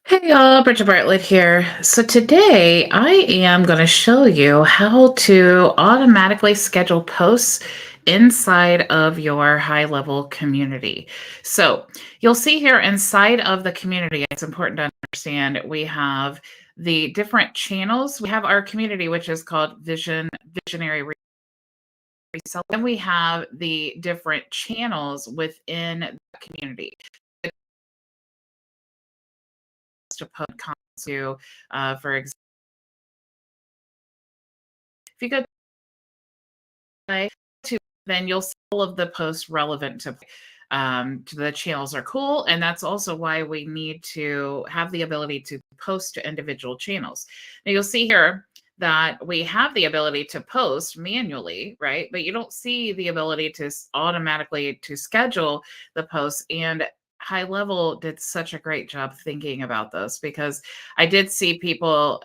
Hey y'all, Bridget Bartlett here. So today I am going to show you how to automatically schedule posts inside of your high level community. So you'll see here inside of the community, it's important to understand we have the different channels. We have our community, which is called Visionary Resell. Then we have the different channels within the community to put content to, for example, if you go to then you'll see all of the posts relevant to the channels are cool, and that's also why we need to have the ability to post to individual channels. Now you'll see here that we have the ability to post manually, right? But you don't see the ability to automatically to schedule the posts. And HighLevel did such a great job thinking about this because I did see people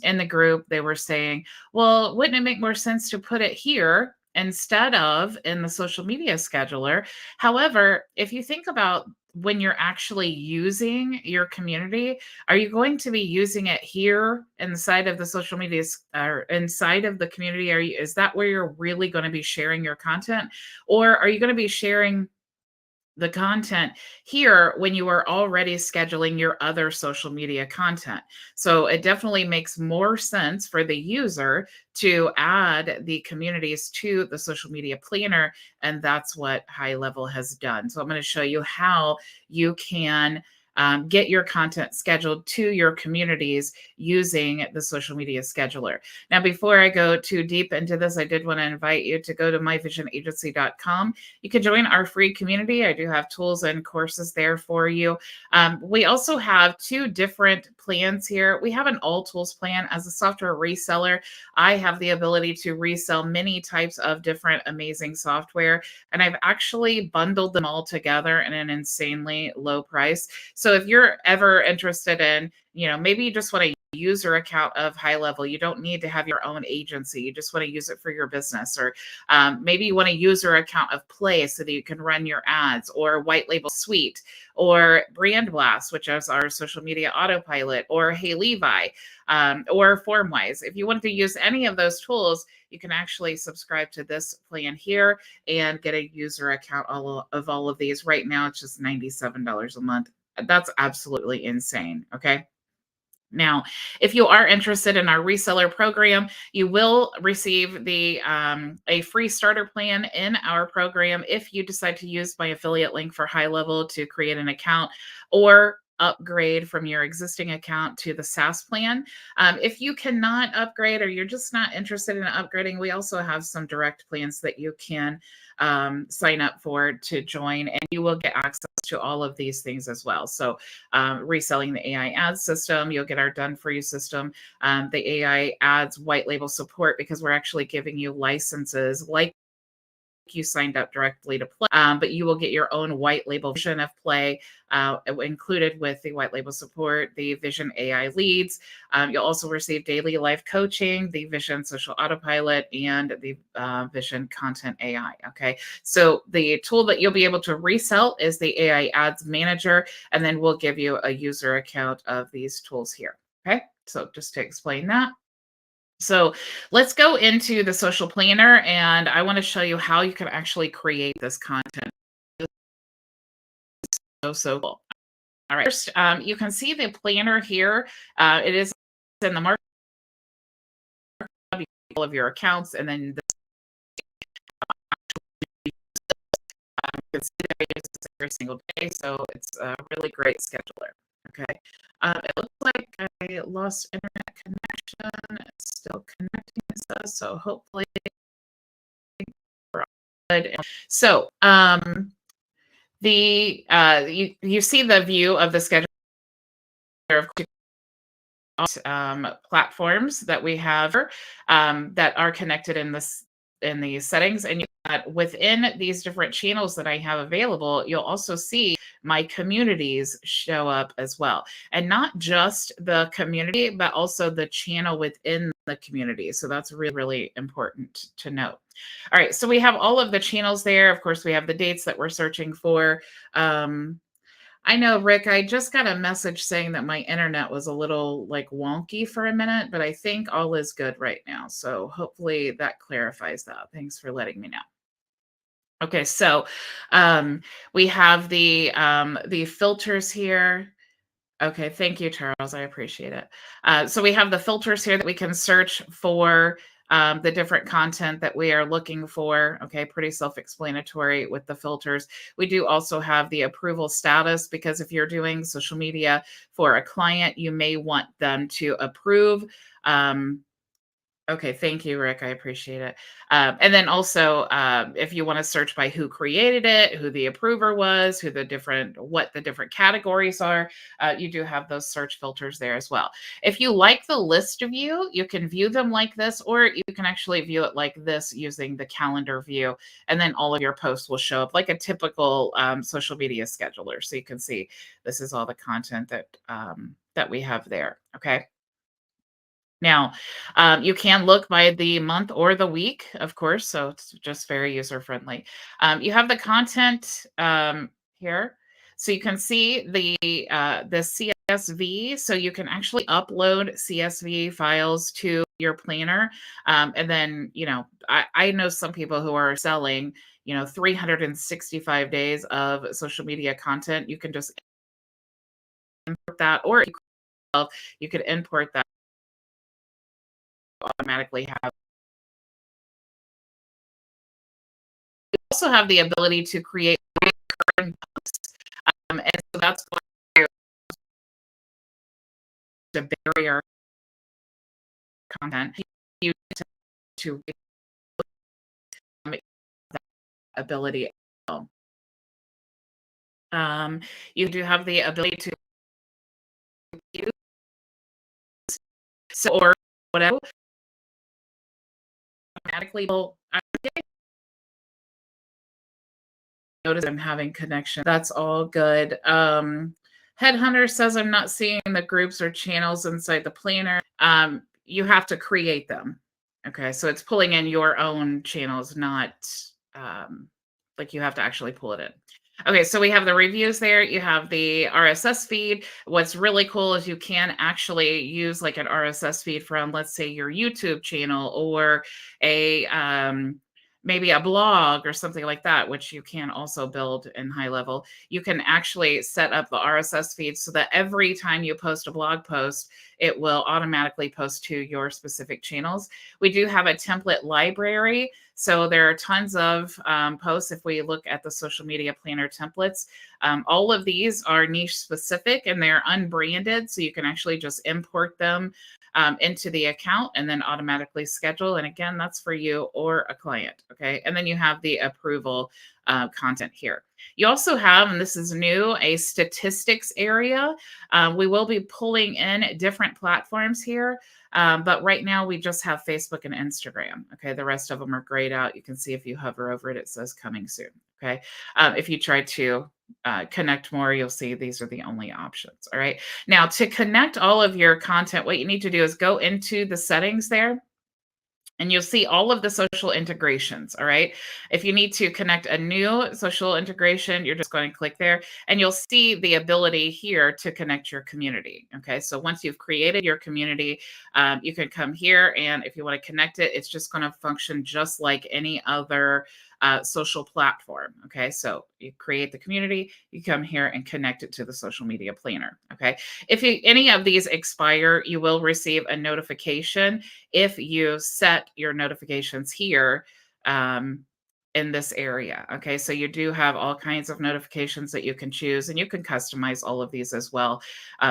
in the group. They were saying, well, wouldn't it make more sense to put it here instead of in the social media scheduler? However, if you think about when you're actually using your community, are you going to be using it here inside of the social media or inside of the community? Is that where you're really going to be sharing your content? Or are you going to be sharing the content here when you are already scheduling your other social media content? So it definitely makes more sense for the user to add the communities to the social media planner. And that's what HighLevel has done. So I'm going to show you how you can get your content scheduled to your communities using the social media scheduler. Now, before I go too deep into this, I did want to invite you to go to myvisionagency.com. You can join our free community. I do have tools and courses there for you. We also have two different plans here. We have an all tools plan. As a software reseller, I have the ability to resell many types of different amazing software, and I've actually bundled them all together in an insanely low price. So if you're ever interested in, maybe you just want to user account of HighLevel. You don't need to have your own agency. You just want to use it for your business. Or maybe you want a user account of Play so that you can run your ads, or White Label Suite, or Brand Blast, which is our social media autopilot, or HeyLevi, or FormWise. If you want to use any of those tools, you can actually subscribe to this plan here and get a user account of all of these. Right now, it's just $97 a month. That's absolutely insane. Okay. Now, if you are interested in our reseller program, you will receive the a free starter plan in our program if you decide to use my affiliate link for HighLevel to create an account or upgrade from your existing account to the SaaS plan. If you cannot upgrade or you're just not interested in upgrading, we also have some direct plans that you can sign up for to join, and you will get access to all of these things as well. So reselling the AI ads system. You'll get our done for you system, the AI ads white label support, because we're actually giving you licenses like you signed up directly to Play, but you will get your own white label version of Play included with the white label support, the Vision AI leads. You'll also receive daily life coaching, the Vision social autopilot, and the Vision content AI. Okay. So the tool that you'll be able to resell is the AI ads manager, and then we'll give you a user account of these tools here. Okay. So just to explain that. So let's go into the social planner, and I want to show you how you can actually create this content. So cool. All right. First, you can see the planner here. It is in the market, all of your accounts, and then you can see that I use this every single day. So it's a really great scheduler. Okay. It looks like I lost internet connection. It's still connecting, it says. So hopefully we're all good. So you see the view of the scheduler of platforms that we have that are connected in these settings, and within these different channels that I have available, you'll also see my communities show up as well, and not just the community, but also the channel within the community. So that's really, really important to note. All right, so we have all of the channels there. Of course, we have the dates that we're searching for. I know, Rick. I just got a message saying that my internet was a little like wonky for a minute, but I think all is good right now. So hopefully that clarifies that. Thanks for letting me know. Okay, so we have the filters here. Okay, thank you, Charles. I appreciate it. So we have the filters here that we can search for the different content that we are looking for. Okay, pretty self-explanatory with the filters. We do also have the approval status because if you're doing social media for a client, you may want them to approve. Um, Okay, thank you, Rick. I appreciate it. And then also, if you want to search by who created it, who the approver was, what the different categories are, you do have those search filters there as well. If you like the list view, you can view them like this, or you can actually view it like this using the calendar view, and then all of your posts will show up like a typical social media scheduler. So you can see this is all the content that we have there. Okay. Now, you can look by the month or the week, of course, so it's just very user friendly. You have the content here, so you can see the CSV. So you can actually upload CSV files to your planner, and then I know some people who are selling 365 days of social media content. You can just import that, or you could import that automatically have. Also have the ability to create recurring posts. And so that's why the barrier content you to that ability. You do have the ability to use so or whatever automatically. Well, I notice I'm having connection. That's all good. Headhunter says I'm not seeing the groups or channels inside the planner. You have to create them. Okay, so it's pulling in your own channels, not like you have to actually pull it in. Okay, so we have the reviews there. You have the RSS feed. What's really cool is you can actually use like an RSS feed from, let's say, your YouTube channel or a maybe a blog or something like that, which you can also build in HighLevel. You can actually set up the RSS feed so that every time you post a blog post, it will automatically post to your specific channels. We do have a template library. So there are tons of posts. If we look at the social media planner templates, all of these are niche specific and they're unbranded. So you can actually just import them into the account and then automatically schedule. And again, that's for you or a client. Okay. And then you have the approval content here. You also have, and this is new, a statistics area. We will be pulling in different platforms here. But right now we just have Facebook and Instagram. Okay. The rest of them are grayed out. You can see if you hover over it, it says coming soon. Okay. If you try to connect more, you'll see these are the only options. All right. Now to connect all of your content, what you need to do is go into the settings there and you'll see all of the social integrations. All right. If you need to connect a new social integration, you're just going to click there and you'll see the ability here to connect your community. Okay. So once you've created your community, you can come here and if you want to connect it, it's just going to function just like any other social platform. Okay. So you create the community, you come here and connect it to the social media planner. Okay. If any of these expire, you will receive a notification if you set your notifications here in this area. Okay, so you do have all kinds of notifications that you can choose and you can customize all of these as well,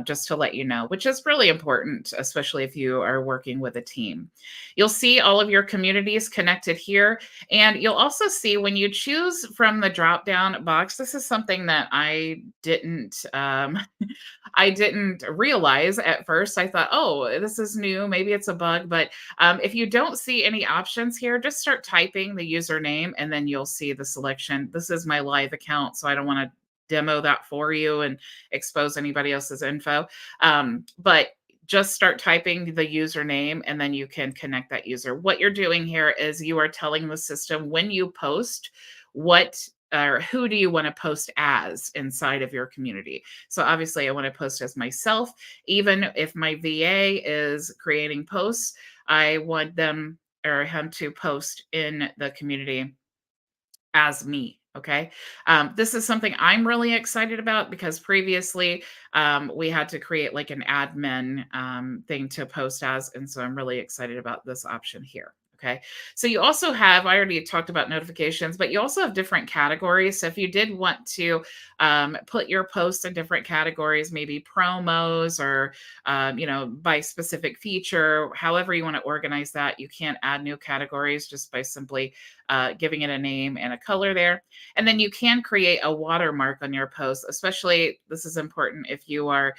just to let you know, which is really important, especially if you are working with a team. You'll see all of your communities connected here. And you'll also see when you choose from the drop-down box, this is something that I didn't I didn't realize at first. I thought, oh, this is new. Maybe it's a bug. But if you don't see any options here, just start typing the username and then you'll see the selection. This is my live account, so I don't want to demo that for you and expose anybody else's info. But just start typing the username and then you can connect that user. What you're doing here is you are telling the system when you post what or who do you want to post as inside of your community? So obviously I want to post as myself. Even if my VA is creating posts, I want them or him to post in the community as me. Okay. This is something I'm really excited about because previously we had to create like an admin thing to post as. And so I'm really excited about this option here. Okay. So you also have, I already talked about notifications, but you also have different categories. So if you did want to put your posts in different categories, maybe promos or, by specific feature, however you want to organize that, you can add new categories just by simply giving it a name and a color there. And then you can create a watermark on your post, especially this is important if you are,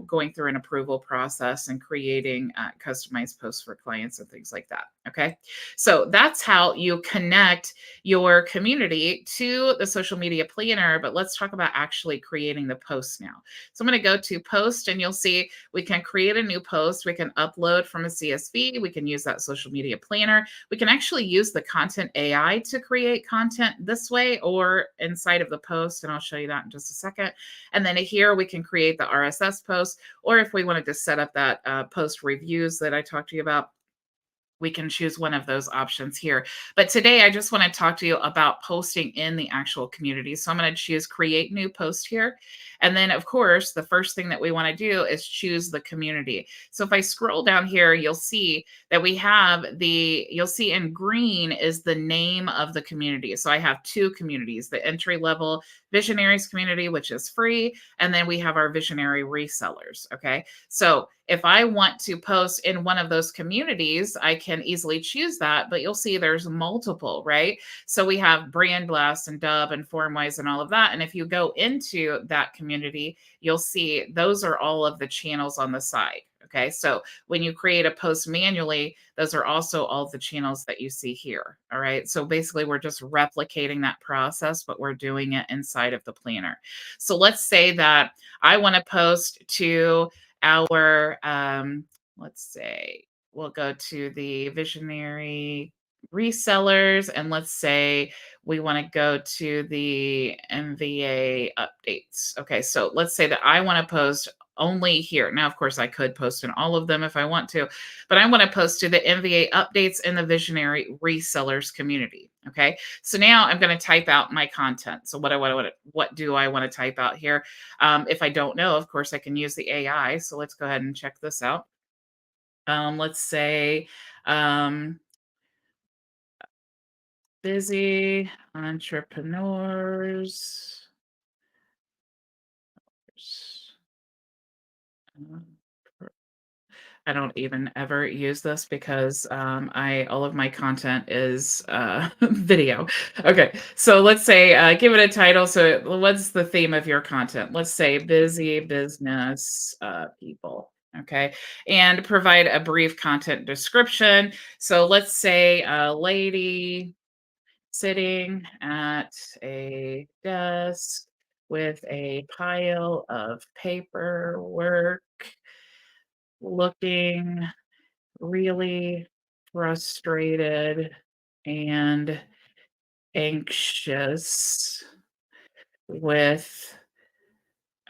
going through an approval process and creating customized posts for clients and things like that. Okay. So that's how you connect your community to the social media planner. But let's talk about actually creating the post now. So I'm going to go to post and you'll see we can create a new post. We can upload from a CSV. We can use that social media planner. We can actually use the content AI to create content this way or inside of the post. And I'll show you that in just a second. And then here we can create the RSS post, or if we wanted to set up that post reviews that I talked to you about, we can choose one of those options here. But today I just want to talk to you about posting in the actual community. So I'm going to choose create new post here. And then of course, the first thing that we want to do is choose the community. So if I scroll down here, you'll see that you'll see in green is the name of the community. So I have two communities, the entry level visionaries community, which is free. And then we have our visionary resellers. Okay. So if I want to post in one of those communities, I can easily choose that, but you'll see there's multiple, right? So we have Brand Blast and Dub and Formwise and all of that. And if you go into that community, you'll see those are all of the channels on the side. Okay, so when you create a post manually, those are also all the channels that you see here. All right, so basically we're just replicating that process, but we're doing it inside of the planner. So let's say that I want to post to our, let's say, we'll go to the visionary resellers and let's say we want to go to the MVA updates. Okay, so let's say that I want to post only here. Now, of course, I could post in all of them if I want to, but I want to post to the MVA updates in the visionary resellers community. Okay, so now I'm going to type out my content. So what do I want to type out here? If I don't know, of course, I can use the AI. So let's go ahead and check this out. Let's say um, busy entrepreneurs. I don't even ever use this because I all of my content is video. Okay, so let's say give it a title. So what's the theme of your content? Let's say busy business people. Okay, and provide a brief content description. So let's say a lady sitting at a desk with a pile of paperwork looking really frustrated and anxious with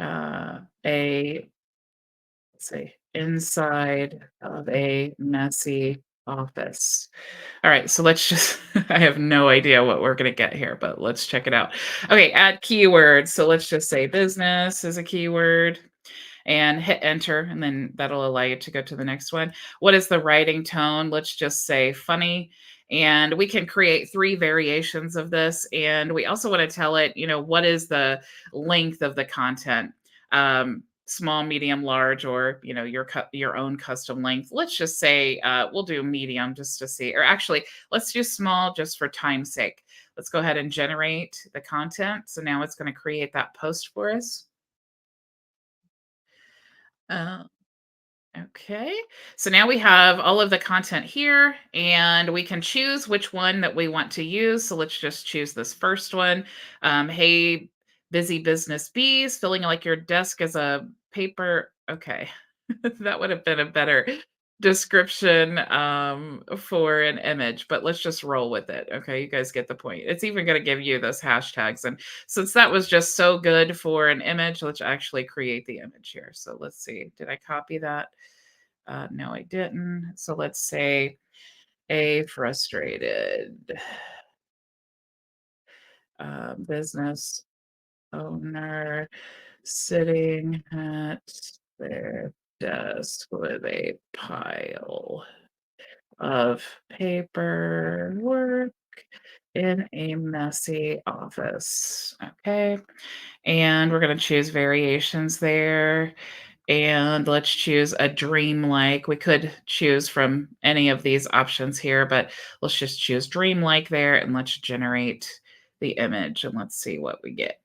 a, let's say, inside of a messy office. All right, so let's just, I have no idea what we're going to get here, but let's check it out. Okay, add keywords. So let's just say business is a keyword and hit enter, and then that'll allow you to go to the next one. What is the writing tone? Let's just say funny. And we can create 3 variations of this. And we also want to tell it, what is the length of the content? Small, medium, large, or your own custom length. Let's just say we'll do medium just to see, or actually let's do small just for time's sake. Let's go ahead and generate the content. So now it's going to create that post for us. Uh, Okay, so now we have all of the content here and we can choose which one that we want to use. So let's just choose this first one. Hey, busy business bees, feeling like your desk is a paper. Okay, that would have been a better description for an image, but let's just roll with it. Okay, you guys get the point. It's even going to give you those hashtags. And since that was just so good for an image, let's actually create the image here. So let's see. Did I copy that? No, I didn't. So let's say a frustrated business owner sitting at their desk with a pile of paperwork in a messy office. Okay. And we're going to choose variations there. And let's choose a dreamlike. We could choose from any of these options here, but let's just choose dreamlike there and let's generate the image and let's see what we get.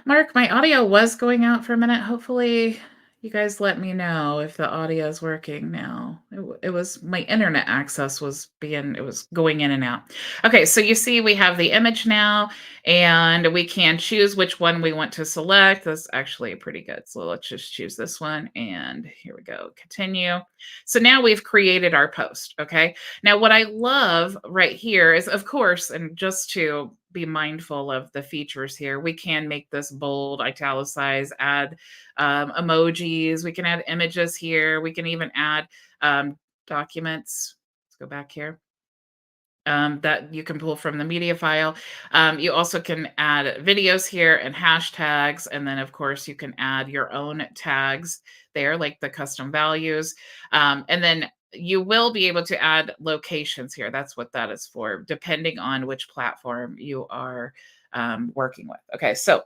Mark, my audio was going out for a minute. Hopefully, you guys let me know if the audio is working now. It was my internet access was being, it was going in and out. Okay, so you see we have the image now, and we can choose which one we want to select. That's actually pretty good. So let's just choose this one, and here we go. Continue. So now we've created our post. Okay. Now, what I love right here is, of course, and just to be mindful of the features here, we can make this bold, italicize, add emojis. We can add images here. We can even add documents. Let's go back here that you can pull from the media file. You also can add videos here and hashtags. And then, of course, you can add your own tags there, like the custom values. And then you will be able to add locations here. That's what that is for, depending on which platform you are working with. Okay, so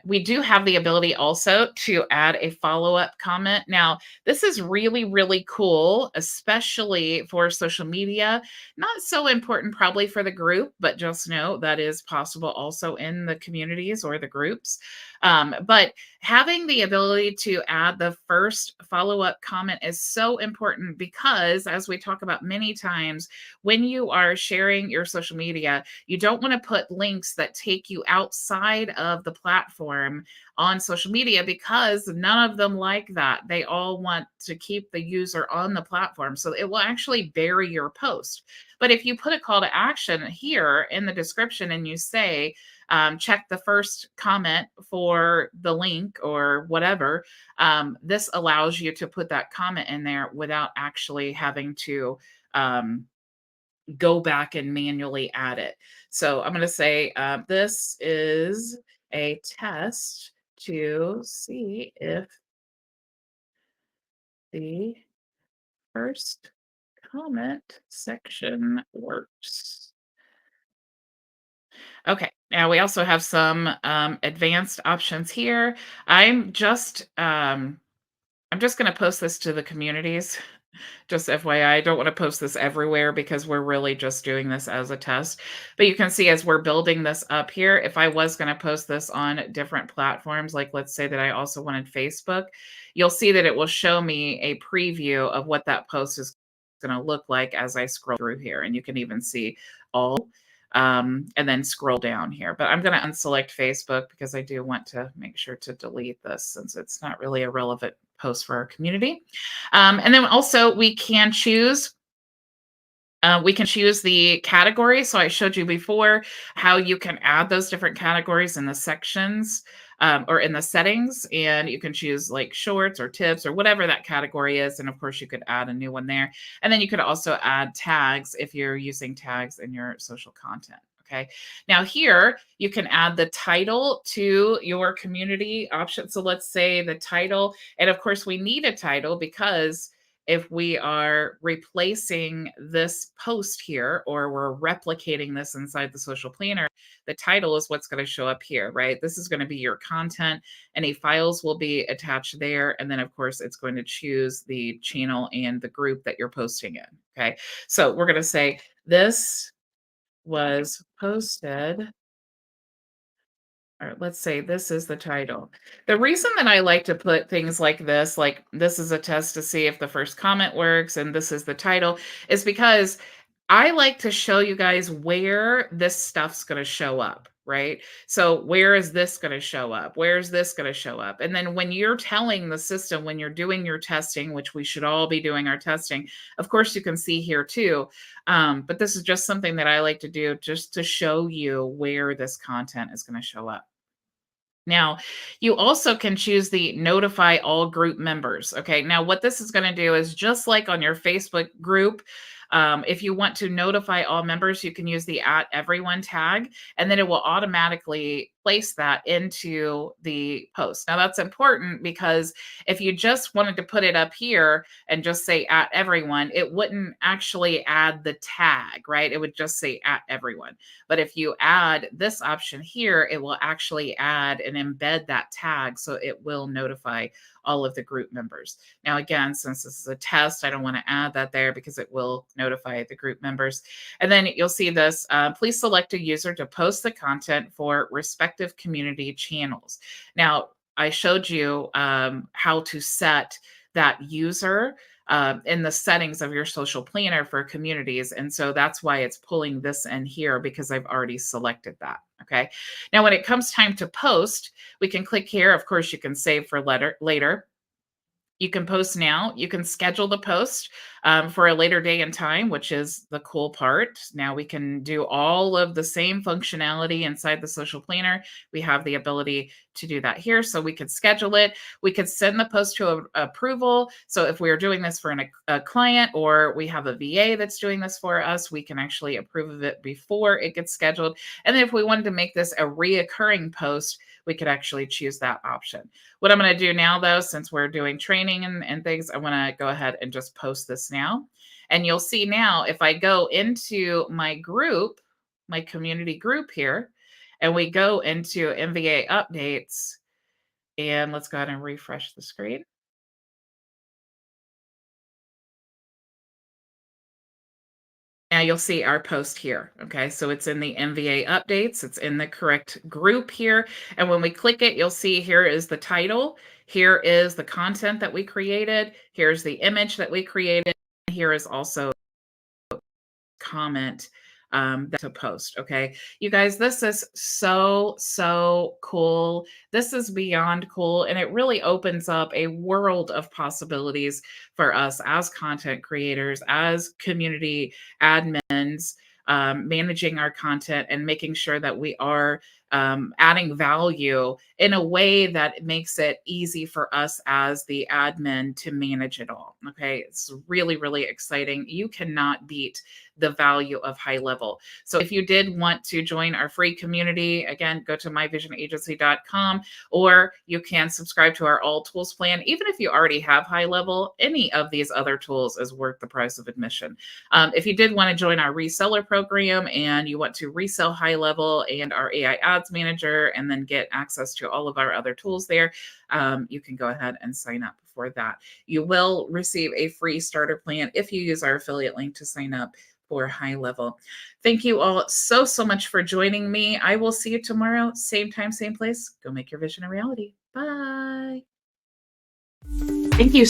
we do have the ability also to add a follow-up comment. Now, this is really, really cool, especially for social media. Not so important probably for the group, but just know that is possible also in the communities or the groups. But having the ability to add the first follow-up comment is so important because, as we talk about many times, when you are sharing your social media, you don't want to put links that take you outside of the platform on social media because none of them like that. They all want to keep the user on the platform. So it will actually bury your post. But if you put a call to action here in the description and you say, check the first comment for the link or whatever, this allows you to put that comment in there without actually having to go back and manually add it. So I'm going to say this is a test to see if the first comment section works. Okay. Now we also have some advanced options here. I'm just going to post this to the communities. Just FYI, I don't want to post this everywhere because we're really just doing this as a test. But you can see as we're building this up here, if I was going to post this on different platforms, like let's say that I also wanted Facebook, you'll see that it will show me a preview of what that post is going to look like as I scroll through here. And you can even see all and then scroll down here. But I'm going to unselect Facebook because I do want to make sure to delete this since it's not really a relevant post for our community. And then also we can choose the category. So I showed you before how you can add those different categories in the sections or in the settings. And you can choose like shorts or tips or whatever that category is. And of course, you could add a new one there. And then you could also add tags if you're using tags in your social content. Okay. Now here you can add the title to your community option. So let's say the title, and of course we need a title because if we are replacing this post here or we're replicating this inside the social planner, the title is what's going to show up here, right? This is going to be your content. Any files will be attached there. And then, of course, it's going to choose the channel and the group that you're posting in. Okay. So we're going to say this was posted, or let's say this is the title. The reason that I like to put things like this is a test to see if the first comment works and this is the title, is because I like to show you guys where this stuff's going to show up, right? So where is this going to show up? Where is this going to show up? And then when you're telling the system, when you're doing your testing, which we should all be doing our testing, of course, you can see here too. But this is just something that I like to do just to show you where this content is going to show up. Now, you also can choose the notify all group members. Okay. Now, what this is going to do is just like on your Facebook group, if you want to notify all members, you can use the at everyone tag, and then it will automatically place that into the post. Now, that's important because if you just wanted to put it up here and just say at everyone, it wouldn't actually add the tag, right? It would just say at everyone. But if you add this option here, it will actually add and embed that tag so it will notify all of the group members. Now, again, since this is a test, I don't want to add that there because it will notify the group members. And then you'll see this, please select a user to post the content for respective community channels. Now, I showed you how to set that user in the settings of your social planner for communities. And so that's why it's pulling this in here because I've already selected that. Okay. Now, when it comes time to post, we can click here. Of course, you can save for later. You can post now. You can schedule the post for a later day and time, which is the cool part. Now we can do all of the same functionality inside the social planner. We have the ability to do that here. So we could schedule it. We could send the post to approval. So if we are doing this for a client or we have a VA that's doing this for us, we can actually approve of it before it gets scheduled. And then if we wanted to make this a reoccurring post, we could actually choose that option. What I'm going to do now, though, since we're doing training and things, I want to go ahead and just post this now. And you'll see now, if I go into my group, my community group here, and we go into MVA updates, and let's go ahead and refresh the screen. Now you'll see our post here. Okay, so it's in the MVA updates. It's in the correct group here. And when we click it, you'll see here is the title. Here is the content that we created. Here's the image that we created. Here is also comment to post. Okay, you guys, this is so cool. This is beyond cool, and it really opens up a world of possibilities for us as content creators, as community admins, managing our content and making sure that we are adding value in a way that makes it easy for us as the admin to manage it all. Okay, it's really exciting. You cannot beat the value of HighLevel. So if you did want to join our free community, again, go to myvisionagency.com, or you can subscribe to our all tools plan. Even if you already have HighLevel, any of these other tools is worth the price of admission. If you did want to join our reseller program and you want to resell HighLevel and our AI ads manager and then get access to all of our other tools there, you can go ahead and sign up for that. You will receive a free starter plan if you use our affiliate link to sign up for HighLevel. Thank you all so much for joining me. I will see you tomorrow, same time, same place. Go make your vision a reality. Bye. Thank you